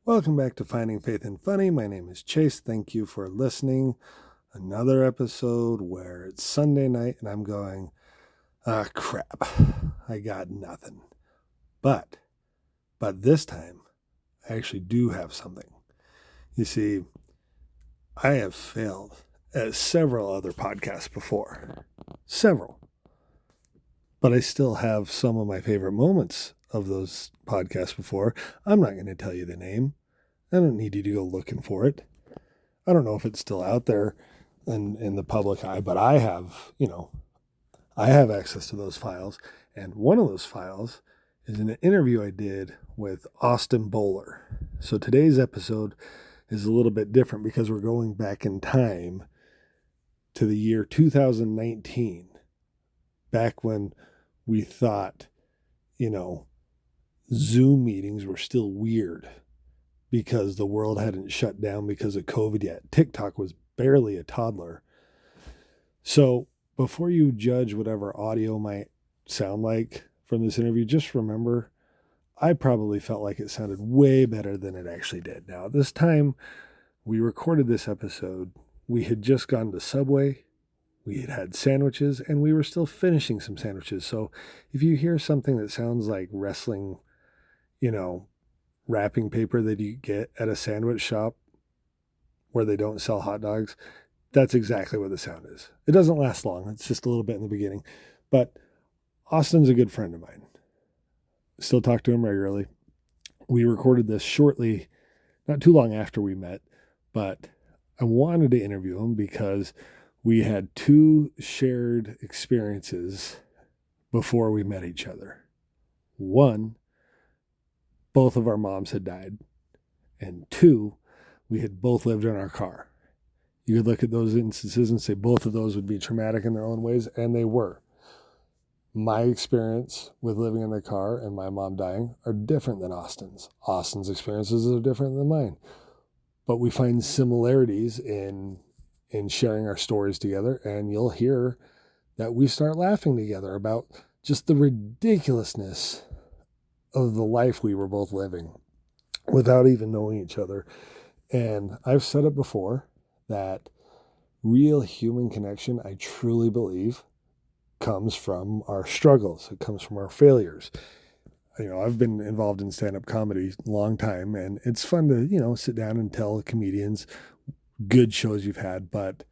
Welcome back to Finding Faith in Funny. My name is Chase. Thank you for listening. Another episode where it's Sunday night and I'm going, crap, I got nothing. But this time, I actually do have something. You see, I have failed at several other podcasts before. Several. But I still have some of my favorite moments of those podcasts before. I'm not going to tell you the name. I don't need you to go looking for it. I don't know if it's still out there in the public eye, but I have access to those files. And one of those files is an interview I did with Austin Bowler. So today's episode is a little bit different because we're going back in time to the year 2019, back when we thought, Zoom meetings were still weird because the world hadn't shut down because of COVID yet. TikTok was barely a toddler. So before you judge whatever audio might sound like from this interview, just remember, I probably felt like it sounded way better than it actually did. Now, at this time we recorded this episode, we had just gone to Subway, we had had sandwiches, and we were still finishing some sandwiches. So if you hear something that sounds like wrestling, wrapping paper that you get at a sandwich shop where they don't sell hot dogs, that's exactly what the sound is. It doesn't last long. It's just a little bit in the beginning. But Austin's a good friend of mine. Still talk to him regularly. We recorded this shortly, not too long after we met, but I wanted to interview him because we had two shared experiences before we met each other. One, both of our moms had died. And two, we had both lived in our car. You could look at those instances and say both of those would be traumatic in their own ways, and they were. My experience with living in the car and my mom dying are different than Austin's. Austin's experiences are different than mine. But we find similarities in sharing our stories together, and you'll hear that we start laughing together about just the ridiculousness of the life we were both living without even knowing each other. And I've said it before that real human connection, I truly believe, comes from our struggles. It comes from our failures. I've been involved in stand-up comedy a long time, and it's fun to, sit down and tell comedians good shows you've had. But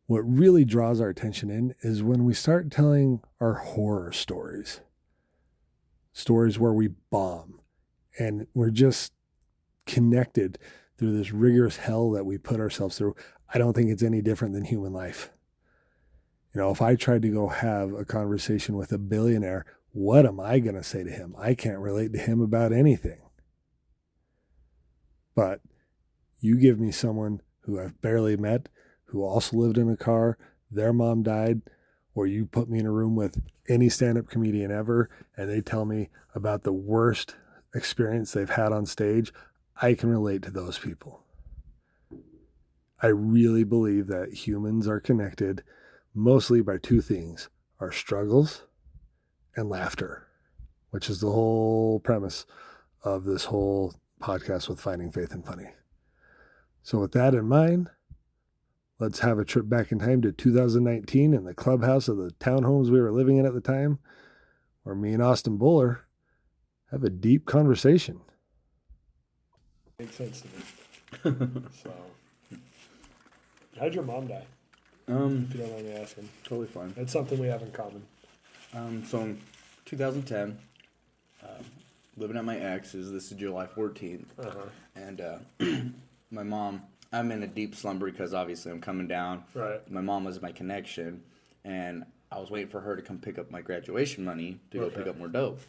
what really draws our attention in is when we start telling our horror stories where we bomb and we're just connected through this rigorous hell that we put ourselves through. I don't think it's any different than human life. If I tried to go have a conversation with a billionaire, what am I going to say to him? I can't relate to him about anything. But you give me someone who I've barely met, who also lived in a car, their mom died, or you put me in a room with any stand-up comedian ever, and they tell me about the worst experience they've had on stage, I can relate to those people. I really believe that humans are connected mostly by two things: our struggles and laughter, which is the whole premise of this whole podcast with Finding Faith in Funny. So with that in mind, let's have a trip back in time to 2019 in the clubhouse of the townhomes we were living in at the time, where me and Austin Bowler have a deep conversation. Makes sense to me. So, how'd your mom die? If you don't mind me asking. Totally fine. It's something we have in common. So in 2010, living at my ex's, this is July 14th, and my mom, I'm in a deep slumber because obviously I'm coming down. Right. My mom was my connection, and I was waiting for her to come pick up my graduation money to go pick up more dope.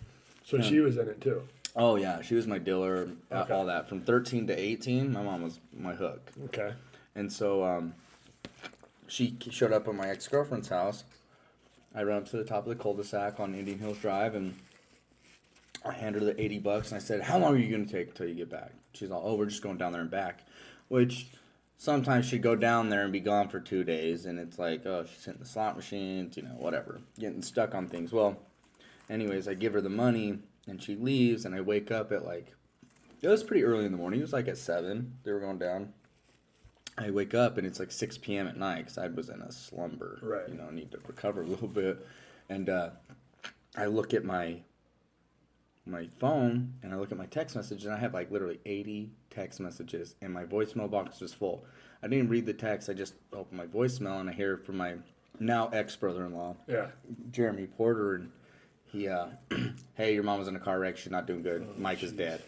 So she was in it too? Oh, yeah. She was my dealer, all that. From 13 to 18, my mom was my hook. Okay. And so she showed up at my ex-girlfriend's house. I ran up to the top of the cul-de-sac on Indian Hills Drive, and I handed her the $80, and I said, "How long are you going to take until you get back?" She's all, "Oh, we're just going down there and back." Which sometimes she'd go down there and be gone for 2 days, and it's like, oh, she's hitting the slot machines, whatever, getting stuck on things. Well, anyways, I give her the money, and she leaves, and I wake up at like It was pretty early in the morning. It was like at 7. They were going down. I wake up and it's like 6 p.m. at night because I was in a slumber. Right. You know, I need to recover a little bit. And I look at my phone and I look at my text message and I have like literally 80 text messages and my voicemail box is full. I didn't read the text. I just opened my voicemail and I hear from my now ex-brother-in-law, Yeah. Jeremy Porter, and he, hey, your mom was in a car wreck. She's not doing good. Oh, Mike is jeez. dead.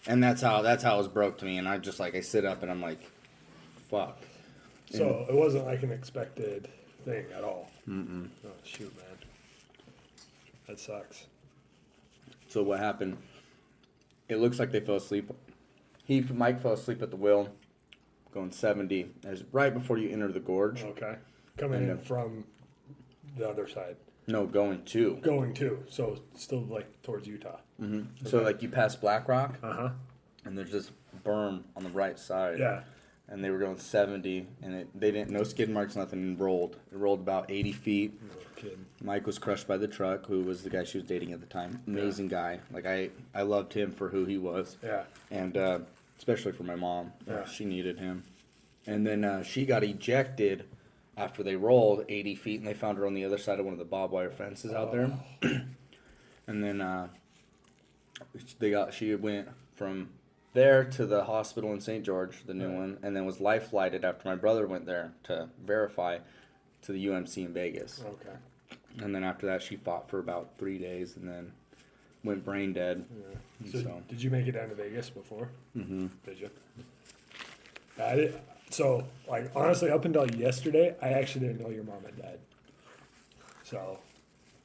And that's how it was broke to me. And I just like, I sit up and I'm like, fuck. So it wasn't like an expected thing at all. Mm-mm. Oh, shoot, man. That sucks. So what happened? It looks like they fell asleep. Mike fell asleep at the wheel, going 70. As right before you enter the gorge. Okay. Coming And in from the other side. No, going to. Going to. So still like towards Utah. Mm-hmm. So like you pass Black Rock, Uh-huh. and there's this berm on the right side. Yeah. And they were going 70, and they didn't, no skid marks, nothing, and rolled. It rolled about 80 feet. No kidding. Mike was crushed by the truck, who was the guy she was dating at the time. Amazing guy. Like, I loved him for who he was. Yeah. And especially for my mom. Yeah. She needed him. And then she got ejected after they rolled 80 feet, and they found her on the other side of one of the barbed wire fences out there. And then she went from there to the hospital in St. George, the new one, and then was life flighted after my brother went there to verify to the UMC in Vegas. Okay. And then after that, she fought for about 3 days and then went brain dead. Yeah. So did you make it down to Vegas before? Mm-hmm. Did you? I did. So, like, honestly, up until yesterday, I actually didn't know your mom had died. So,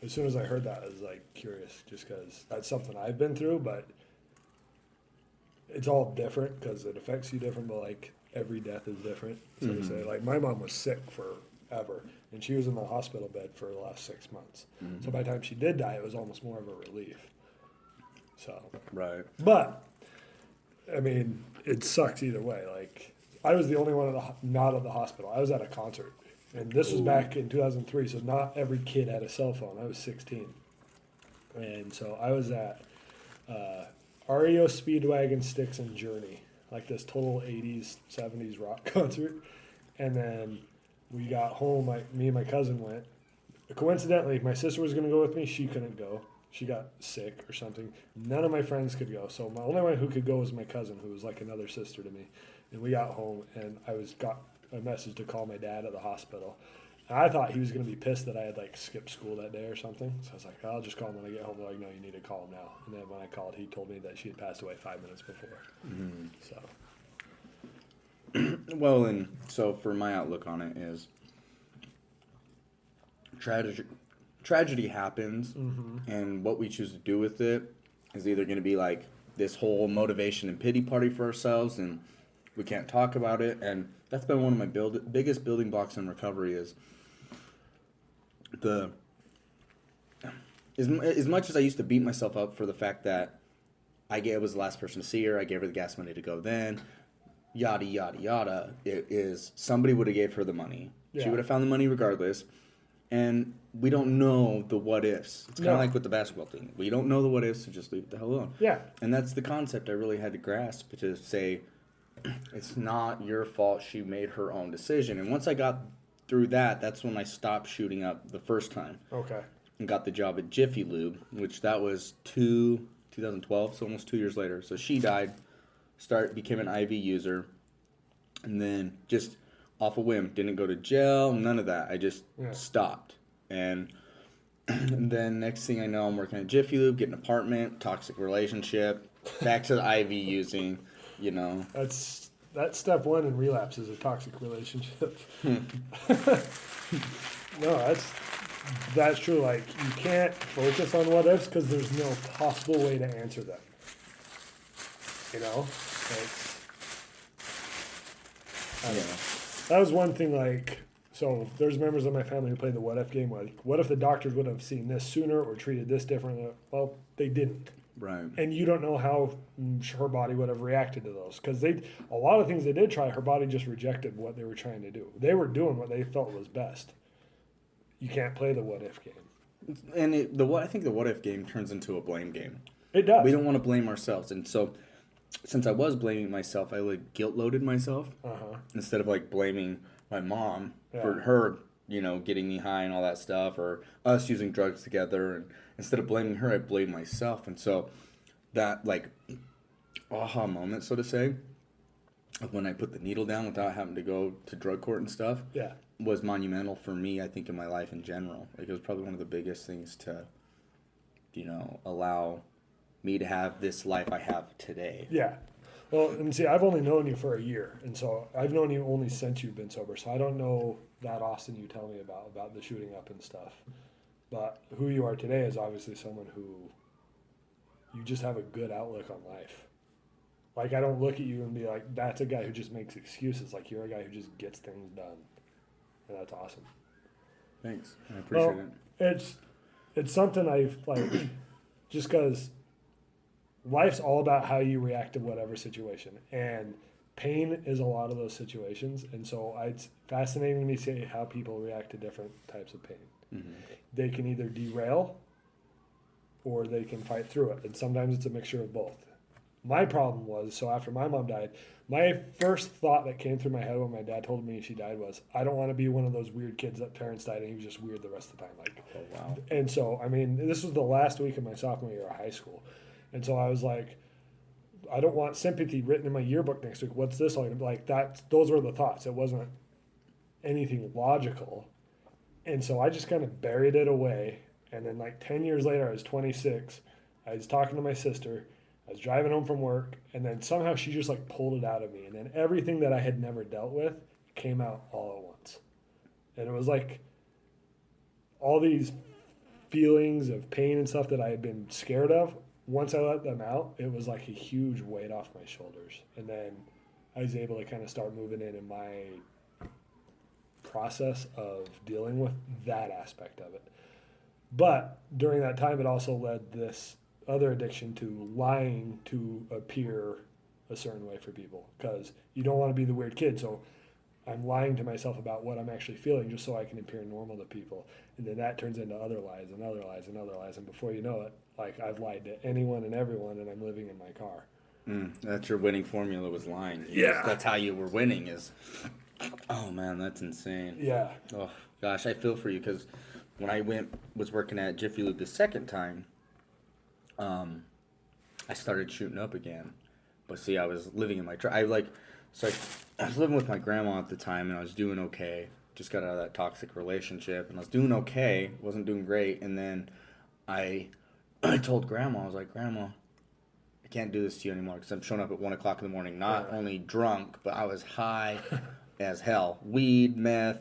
as soon as I heard that, I was, like, curious, just because that's something I've been through, but it's all different because it affects you different, but, like, every death is different. So to say, like, my mom was sick forever, and she was in the hospital bed for the last 6 months. So by the time she did die, it was almost more of a relief. So, Right. but, I mean, it sucks either way. Like, I was the only one not at the hospital. I was at a concert. And this was back in 2003, so not every kid had a cell phone. I was 16. And so I was at REO Speedwagon, Styx, and Journey. Like this total 80s, 70s rock concert. And then we got home. Me and my cousin went. Coincidentally, my sister was going to go with me. She couldn't go. She got sick or something. None of my friends could go. So my only one who could go was my cousin, who was like another sister to me. And we got home, and I got a message to call my dad at the hospital. And I thought he was going to be pissed that I had like skipped school that day or something. So I was like, I'll just call him when I get home. They're like, no, you need to call him now. And then when I called, he told me that she had passed away 5 minutes before. So Well, and so for my outlook on it is tragedy happens, and what we choose to do with it is either going to be like this whole motivation and pity party for ourselves, and we can't talk about it. And that's been one of my biggest building blocks in recovery is as much as I used to beat myself up for the fact that I was the last person to see her, I gave her the gas money to go then, yada, yada, yada. It is somebody would have gave her the money. She Yeah. would have found the money regardless. And we don't know the what ifs. It's kind of No. like with the basketball thing. We don't know the what ifs, so just leave it the hell alone. yeah, And that's the concept I really had to grasp, to say, it's not your fault, she made her own decision. And once I got through that, that's when I stopped shooting up the first time okay, and got the job at Jiffy Lube, which that was 2012, so almost 2 years later. So she died, became an IV user, and then just off a whim, didn't go to jail, none of that. I just stopped. And then next thing I know, I'm working at Jiffy Lube, getting an apartment, toxic relationship, back to the IV using, you know. that's step one in relapse is a toxic relationship. No, that's true. Like, you can't focus on what ifs because there's no possible way to answer them. You know, I don't know. That was one thing. Like, so there's members of my family who played the what if game. Like, what if the doctors would have seen this sooner or treated this differently? Well, they didn't. Right. And you don't know how her body would have reacted to those, because a lot of things they did try, her body just rejected what they were trying to do. They were doing what they felt was best. You can't play the what if game. And I think the what if game turns into a blame game. It does. We don't want to blame ourselves, and so since I was blaming myself, I like guilt loaded myself instead of like blaming my mom for her, you know, getting me high and all that stuff, or us using drugs together. And instead of blaming her, I blamed myself. And so that like aha moment, so to say, of when I put the needle down without having to go to drug court and stuff, was monumental for me, I think, in my life in general. Like, it was probably one of the biggest things to, you know, allow me to have this life I have today. Yeah. Well, and see, I've only known you for a year, and so I've known you only since you've been sober. So I don't know that Austin you tell me about the shooting up and stuff. But who you are today is obviously someone who you just have a good outlook on life. Like, I don't look at you and be like, that's a guy who just makes excuses. Like, you're a guy who just gets things done, and that's awesome. Thanks, I appreciate it. It's something I've like, just because life's all about how you react to whatever situation, and pain is a lot of those situations. And so it's fascinating to me to see how people react to different types of pain. Mm-hmm. They can either derail or they can fight through it, and sometimes it's a mixture of both. My problem was, so after my mom died, my first thought that came through my head when my dad told me she died was, I don't want to be one of those weird kids that parents died and he was just weird the rest of the time. Like, oh, wow. And so, I mean, this was the last week of my sophomore year of high school. And so I was like, I don't want sympathy written in my yearbook next week. What's this all like? Those were the thoughts. It wasn't anything logical. And so I just kind of buried it away. And then like 10 years later, I was 26. I was talking to my sister. I was driving home from work, and then somehow she just like pulled it out of me. And then everything that I had never dealt with came out all at once. And it was like all these feelings of pain and stuff that I had been scared of. Once I let them out, it was like a huge weight off my shoulders. And then I was able to kind of start moving in my process of dealing with that aspect of it. But during that time, it also led this other addiction to lying to appear a certain way for people, because you don't want to be the weird kid. So I'm lying to myself about what I'm actually feeling just so I can appear normal to people. And then that turns into other lies and other lies and other lies. And before you know it, like, I've lied to anyone and everyone, and I'm living in my car. That's your winning formula, was lying. That's how you were winning is, oh man, that's insane. Yeah. Oh gosh, I feel for you, because when I was working at Jiffy Lube the second time, I started shooting up again. But see, I was living in my truck. I was living with my grandma at the time, and I was doing okay. Just got out of that toxic relationship, and I was doing okay. Wasn't doing great. And then I told Grandma, I was like, Grandma, I can't do this to you anymore, because I'm showing up at 1 o'clock in the morning, not only drunk, but I was high as hell. Weed, meth,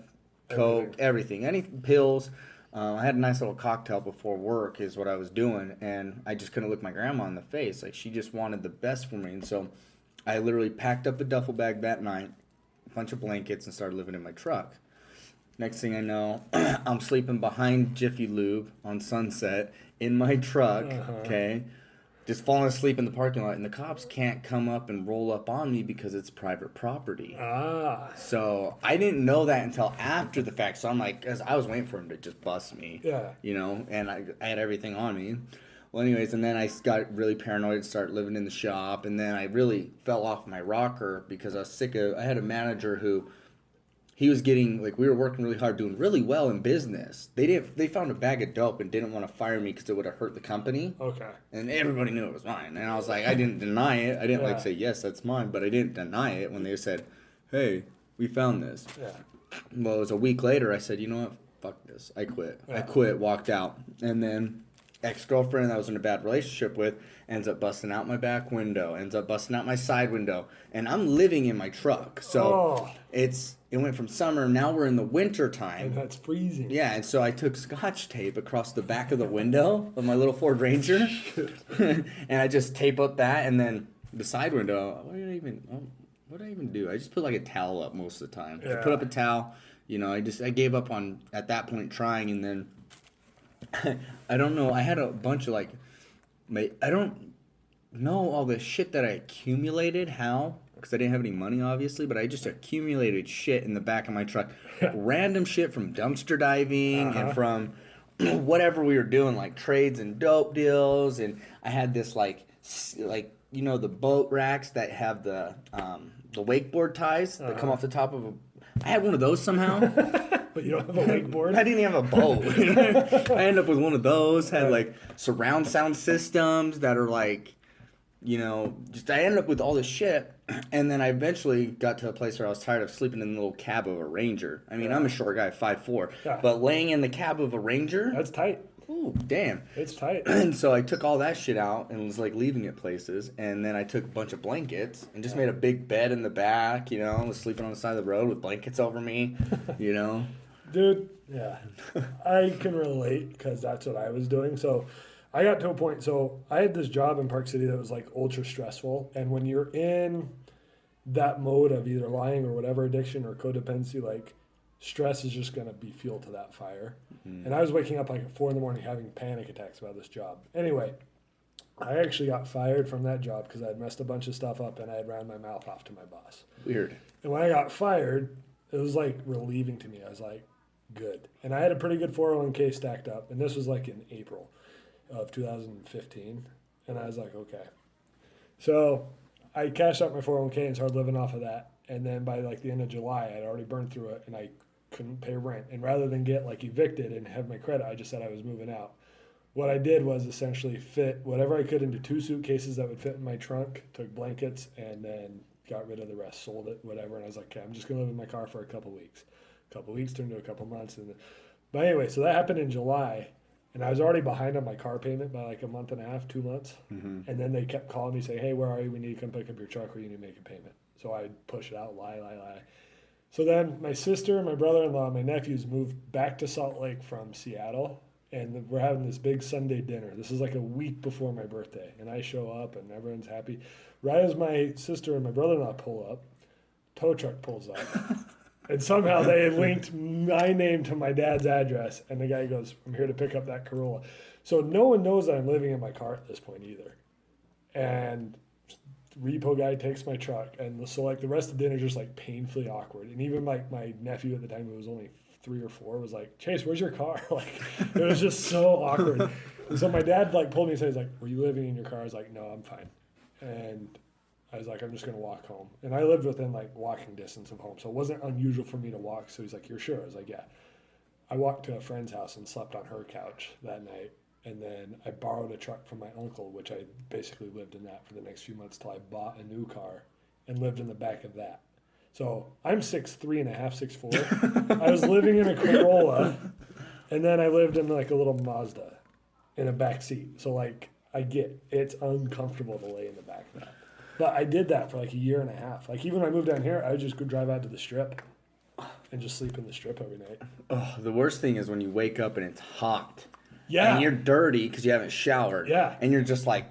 coke, everything. Any pills. I had a nice little cocktail before work is what I was doing, and I just couldn't look my grandma in the face. Like, she just wanted the best for me. And so I literally packed up a duffel bag that night, a bunch of blankets, and started living in my truck. Next thing I know, I'm sleeping behind Jiffy Lube on Sunset in my truck, okay? Just falling asleep in the parking lot, and the cops can't come up and roll up on me because it's private property. So I didn't know that until after the fact. So I'm like, because I was waiting for him to just bust me, you know, and I had everything on me. Well, anyways, and then I got really paranoid and started living in the shop, and then I really fell off my rocker because I was sick of. I had a manager who. He was getting, like, we were working really hard, doing really well in business. They found a bag of dope and didn't want to fire me because it would have hurt the company. Okay. And everybody knew it was mine. And I was like, I didn't deny it. I didn't, say, yes, that's mine. But I didn't deny it when they said, hey, we found this. Yeah. Well, it was a week later. I said, you know what? Fuck this. I quit. Yeah. I quit, walked out. And then ex-girlfriend that I was in a bad relationship with ends up busting out my back window, ends up busting out my side window. And I'm living in my truck. So it went from summer, now we're in the winter time. And that's freezing. Yeah, and so I took Scotch tape across the back of the window of my little Ford Ranger. And I just tape up that, and then the side window, what did I even do? I just put like a towel up most of the time. Yeah. I put up a towel, you know, I gave up on, at that point, trying, and then, I don't know, I had a bunch of I don't know all the shit that I accumulated, how? Because I didn't have any money, obviously, but I just accumulated shit in the back of my truck. Random shit from dumpster diving and from whatever we were doing, like trades and dope deals. And I had this, the boat racks that have the wakeboard ties that come off the top of a. I had one of those somehow. But you don't have a wakeboard? I didn't even have a boat. I ended up with one of those. Had like surround sound systems that are like, just I ended up with all this shit. And then I eventually got to a place where I was tired of sleeping in the little cab of a Ranger. I mean, I'm a short guy, 5'4", but laying in the cab of a Ranger. That's tight. Ooh, damn. It's tight. And so I took all that shit out and was like leaving it places. And then I took a bunch of blankets and just made a big bed in the back, was sleeping on the side of the road with blankets over me, Dude, yeah. I can relate because that's what I was doing. So I got to a point, so I had this job in Park City that was like ultra stressful. And when you're in that mode of either lying or whatever addiction or codependency, like stress is just going to be fuel to that fire. Mm-hmm. And I was waking up like at 4 a.m. having panic attacks about this job. Anyway, I actually got fired from that job because I had messed a bunch of stuff up and I had ran my mouth off to my boss. Weird. And when I got fired, it was like relieving to me. I was like, good. And I had a pretty good 401k stacked up. And this was like in April of 2015. And I was like, okay. So I cashed out my 401k and started living off of that. And then by like the end of July, I'd already burned through it and I couldn't pay rent. And rather than get like evicted and have my credit, I just said I was moving out. What I did was essentially fit whatever I could into 2 suitcases that would fit in my trunk, took blankets, and then got rid of the rest, sold it, whatever. And I was like, okay, I'm just going to live in my car for a couple weeks. A couple weeks turned to a couple months. But anyway, so that happened in July. And I was already behind on my car payment by like a month and a half, 2 months. Mm-hmm. And then they kept calling me saying, hey, where are you? We need to come pick up your truck or you need to make a payment. So I'd push it out, lie. So then my sister, my brother-in-law, and my nephews moved back to Salt Lake from Seattle. And we're having this big Sunday dinner. This is like a week before my birthday. And I show up and everyone's happy. Right as my sister and my brother-in-law pull up, tow truck pulls up. And somehow they had linked my name to my dad's address. And the guy goes, I'm here to pick up that Corolla. So no one knows that I'm living in my car at this point either. And repo guy takes my truck. And so like the rest of the dinner is just like painfully awkward. And even like my nephew at the time, who was only 3 or 4, was like, Chase, where's your car? Like, it was just so awkward. And so my dad like pulled me aside. He's like, were you living in your car? I was like, no, I'm fine. And I was like, I'm just going to walk home. And I lived within like walking distance of home. So it wasn't unusual for me to walk. So he's like, you're sure? I was like, yeah. I walked to a friend's house and slept on her couch that night. And then I borrowed a truck from my uncle, which I basically lived in that for the next few months till I bought a new car and lived in the back of that. So I'm 6'3.5", 6'4". I was living in a Corolla, and then I lived in like a little Mazda in a back seat. So like I get it's uncomfortable to lay in the back of that. But I did that for like a year and a half. Like even when I moved down here, I would just go drive out to the Strip and just sleep in the Strip every night. Oh, the worst thing is when you wake up and it's hot. Yeah. And you're dirty because you haven't showered. Yeah. And you're just like,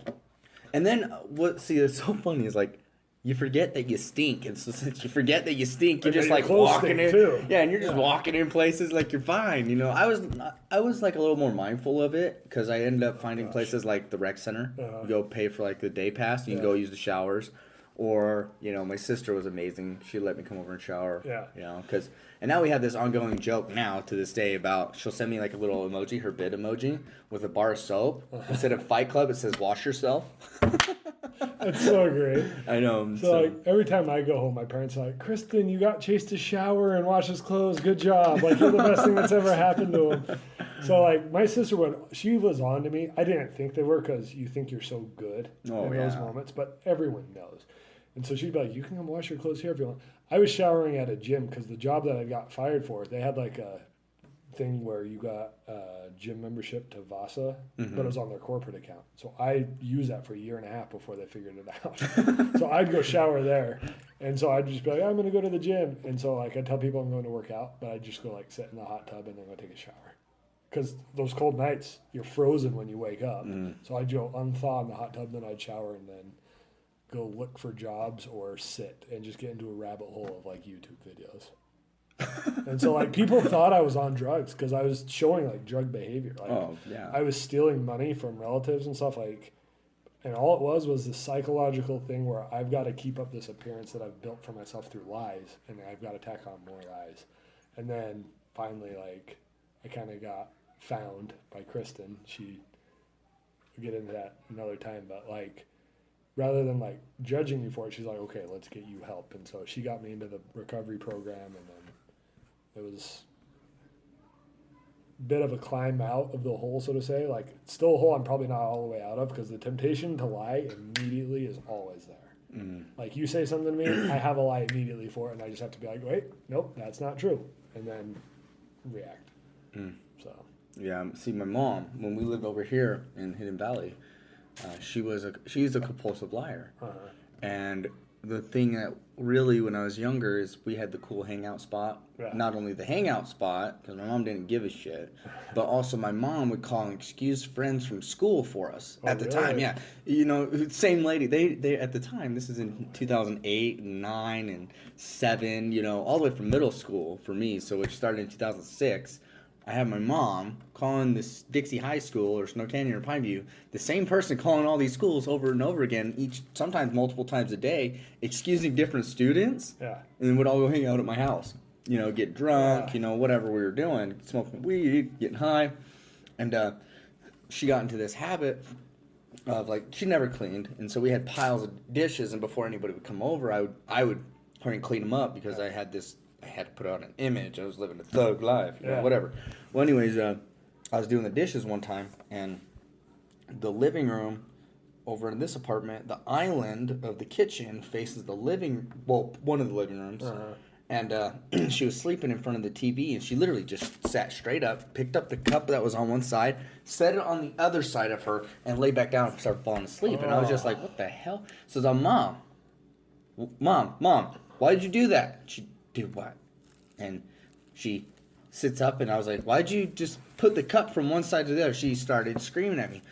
and then it's so funny is like, you forget that you stink, and so since you forget that you stink, you're just like walking in. Too. Yeah, and you're just walking in places like you're fine. I was like a little more mindful of it because I ended up finding places like the rec center. You go pay for like the day pass. You can go use the showers, or my sister was amazing. She let me come over and shower. Yeah. And now we have this ongoing joke now to this day about she'll send me like a little emoji, her bid emoji with a bar of soap. Instead of Fight Club, it says wash yourself. It's so great. I know. So like every time I go home, my parents are like, Kristen, you got Chase to shower and wash his clothes. Good job. Like you're the best thing that's ever happened to him. So like my sister she was on to me. I didn't think they were because you think you're so good in those moments, but everyone knows. And so she'd be like, you can come wash your clothes here if you want. I was showering at a gym because the job that I got fired for, they had like a thing where you got a gym membership to Vasa, but it was on their corporate account. So I used that for a year and a half before they figured it out. So I'd go shower there. And so I'd just be like, I'm going to go to the gym. And so like I'd tell people I'm going to work out, but I'd just go like sit in the hot tub and then go take a shower. Because those cold nights, you're frozen when you wake up. So I'd go unthaw in the hot tub, then I'd shower and then go look for jobs or sit and just get into a rabbit hole of like YouTube videos. And so like people thought I was on drugs because I was showing like drug behavior. Like I was stealing money from relatives and stuff like, and all it was this psychological thing where I've got to keep up this appearance that I've built for myself through lies, and I've got to tack on more lies. And then finally like I kind of got found by Kristen. We'll get into that another time, but like rather than like judging me for it, she's like, okay, let's get you help. And so she got me into the recovery program, and then it was a bit of a climb out of the hole, so to say. Like, it's still a hole I'm probably not all the way out of, because the temptation to lie immediately is always there. Like, you say something to me, I have a lie immediately for it, and I just have to be like, wait, nope, that's not true, and then react. So Yeah, see, my mom, when we lived over here in Hidden Valley, she's a compulsive liar. And the thing that really, when I was younger, is we had the cool hangout spot. Yeah. Not only the hangout spot, because my mom didn't give a shit, but also my mom would call and excuse friends from school for us at the time. really? Yeah, you know, same lady. They at the time. This is in 2008, and 9, and 7. You know, all the way from middle school for me. So which started in 2006. I have my mom calling this Dixie High School or Snow Canyon or Pineview, the same person calling all these schools over and over again, sometimes multiple times a day, excusing different students, yeah, and then would all go hang out at my house. You know, get drunk, Yeah. you know, whatever we were doing, smoking weed, getting high. And she got into this habit of, like, she never cleaned, and so we had piles of dishes, and before anybody would come over, I would hurry and clean them up, because I had to put out an image. I was living a thug life, you know, Yeah. whatever. Well, anyways, I was doing the dishes one time, and the living room over in this apartment, the island of the kitchen faces one of the living rooms. And she was sleeping in front of the TV, and she literally just sat straight up, picked up the cup that was on one side, set it on the other side of her, and lay back down and started falling asleep. And I was just like, what the hell? So I was like, Mom, why did you do that? She, did what? And she sits up, and I was like, why'd you just put the cup from one side to the other? She started screaming at me.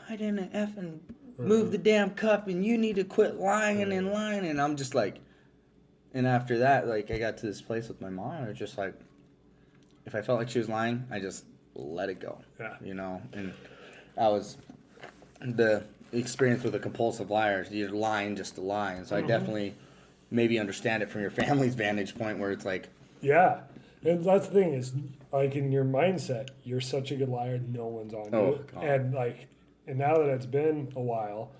I didn't effing move the damn cup, and you need to quit lying and lying. And I'm just like, and after that, like, I got to this place with my mom, and I was just like, if I felt like she was lying, I just let it go. Yeah. You know? And I was the experience with a compulsive liar. You're lying just to lie. And so I definitely maybe understand it from your family's vantage point, where it's like, yeah. And that's the thing is, like, in your mindset, you're such a good liar, no one's on Oh, you. God. And now that it's been a while,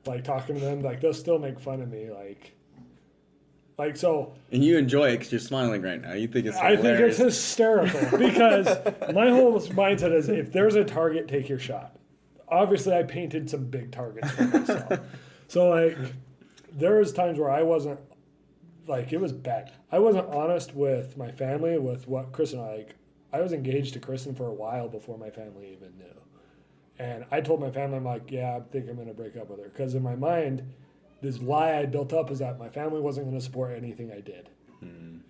like, talking to them, like, they'll still make fun of me, like, so and you enjoy it because you're smiling right now. You think it's I hilarious. think it's hysterical, because my whole mindset is, if there's a target, take your shot. Obviously, I painted some big targets for myself. So, like, there was times where I wasn't, like, it was bad. I wasn't honest with my family, with what Kristen, I was engaged to Kristen for a while before my family even knew. And I told my family, I'm like, yeah, I think I'm going to break up with her. Because in my mind, this lie I built up is that my family wasn't going to support anything I did.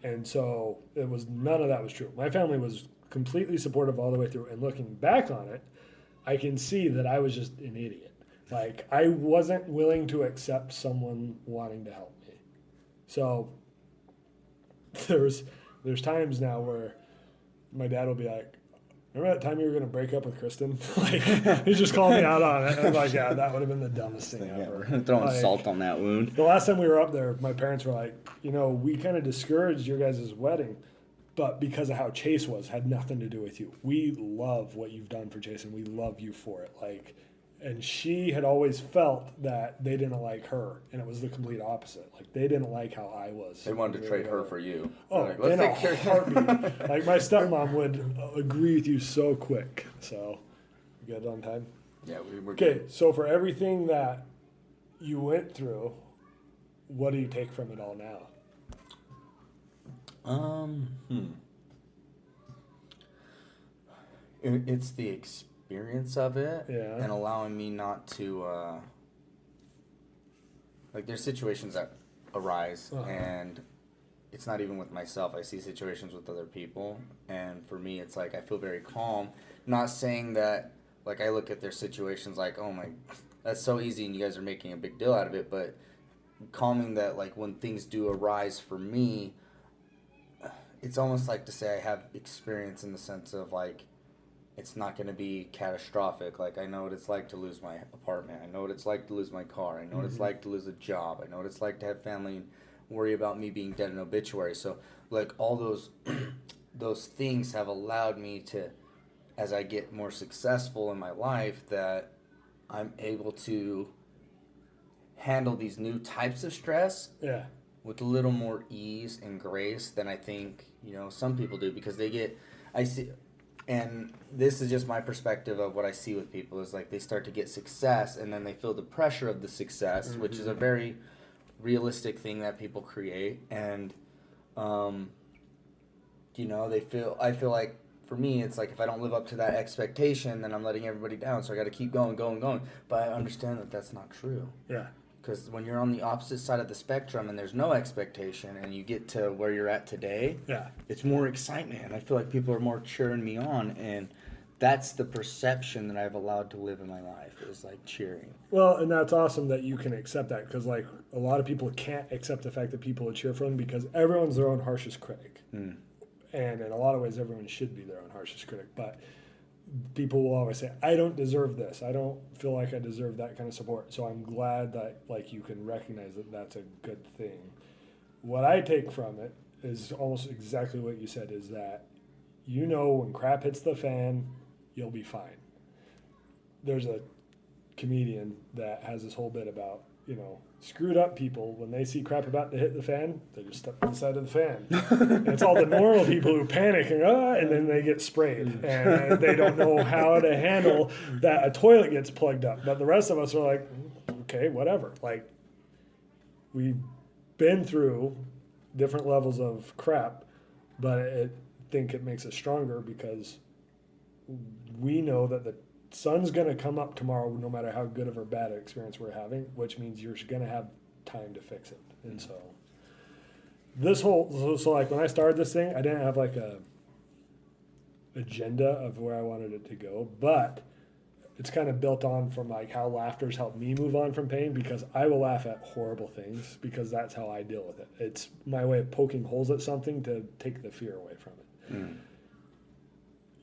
And so none of that was true. My family was completely supportive all the way through. And looking back on it, I can see that I was just an idiot. Like, I wasn't willing to accept someone wanting to help me. So there's times now where my dad will be like, remember that time you were going to break up with Kristen? Like, he just called me out on it. And I'm like, yeah, that would have been the dumbest thing ever. Throwing Like, salt on that wound. the last time we were up there, my parents were like, we kind of discouraged your guys' wedding, but because of how Chase was, had nothing to do with you. We love what you've done for Chase, and we love you for it. Like, and she had always felt that they didn't like her, and it was the complete opposite. Like, they didn't like how I was. They wanted to trade her for you. Oh, Like, in a take care. heartbeat. Like, my stepmom would agree with you so quick. So, good on time. Yeah, we're Okay, good. so for everything that you went through, what do you take from it all now? It's the experience of it, Yeah. and allowing me not to, like, there's situations that arise, and it's not even with myself. I see situations with other people, and for me, it's like I feel very calm. Not saying that, like, I look at their situations like, oh my, that's so easy, and you guys are making a big deal out of it, but calming that, like, when things do arise for me, it's almost like to say I have experience in the sense of, like, it's not going to be catastrophic. Like, I know what it's like to lose my apartment. I know what it's like to lose my car. I know what it's like to lose a job. I know what it's like to have family and worry about me being dead in obituary. So, like, all those those things have allowed me to, as I get more successful in my life, that I'm able to handle these new types of stress Yeah. with a little more ease and grace than I think, some people do, because I see, and this is just my perspective of what I see with people, is like they start to get success and then they feel the pressure of the success, which is a very realistic thing that people create. And, I feel like for me, it's like if I don't live up to that expectation, then I'm letting everybody down. So I got to keep going. But I understand that that's not true. Yeah. Because when you're on the opposite side of the spectrum and there's no expectation and you get to where you're at today, Yeah. it's more excitement. And I feel like people are more cheering me on. And that's the perception that I've allowed to live in my life, is like cheering. Well, and that's awesome that you can accept that, because like a lot of people can't accept the fact that people will cheer for them, because everyone's their own harshest critic. And in a lot of ways, everyone should be their own harshest critic. But people will always say, I don't deserve this. I don't feel like I deserve that kind of support. So I'm glad that like you can recognize that that's a good thing. What I take from it is almost exactly what you said, is that when crap hits the fan, you'll be fine. There's a comedian that has this whole bit about, screwed up people, when they see crap about to hit the fan, they just step to the side of the fan. And it's all the normal people who panic and then they get sprayed. And they don't know how to handle that a toilet gets plugged up. But the rest of us are like, okay, whatever. Like, we've been through different levels of crap, but I think it makes us stronger, because we know that the sun's going to come up tomorrow no matter how good of or bad experience we're having, which means you're going to have time to fix it. And so like when I started this thing, I didn't have like a agenda of where I wanted it to go, but it's kind of built on from like how laughter's helped me move on from pain, because I will laugh at horrible things because that's how I deal with it. It's my way of poking holes at something to take the fear away from it.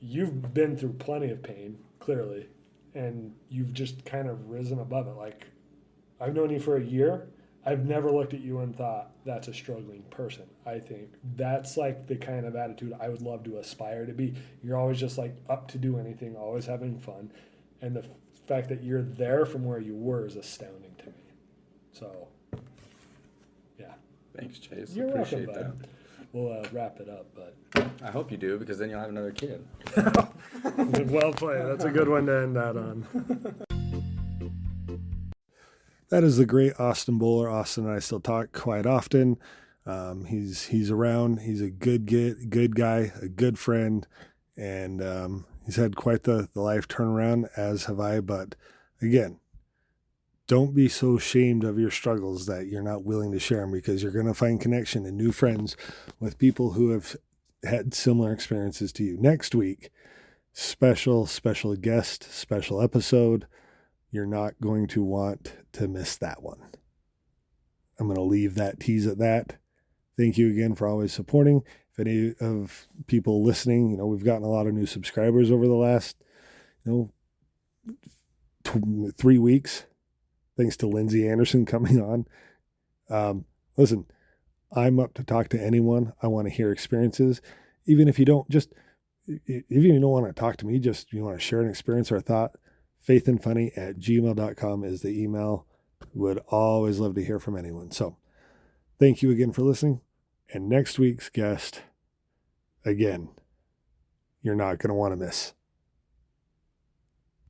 You've been through plenty of pain, clearly, and you've just kind of risen above it. Like, I've known you for a year. I've never looked at you and thought that's a struggling person. I think that's like the kind of attitude I would love to aspire to be. You're always just like up to do anything, always having fun. And the fact that you're there from where you were is astounding to me. So, yeah. Thanks, Chase. You're Appreciate welcome, that. bud. We'll wrap it up, but I hope you do, because then you'll have another kid. well played. That's a good one to end that on. That is the great Austin Bowler. Austin and I still talk quite often. He's around. He's a good guy, a good friend, and he's had quite the life turnaround, as have I. But again, don't be so ashamed of your struggles that you're not willing to share them, because you're going to find connection and new friends with people who have had similar experiences to you. Next week, special guest, special episode. You're not going to want to miss that one. I'm going to leave that tease at that. Thank you again for always supporting. If any of people listening, we've gotten a lot of new subscribers over the last, 3 weeks. Thanks to Lindsay Anderson coming on. Listen, I'm up to talk to anyone. I want to hear experiences. Even if you don't want to talk to me, just you want to share an experience or a thought, faithandfunny@gmail.com is the email. Would always love to hear from anyone. So thank you again for listening. And next week's guest, again, you're not going to want to miss.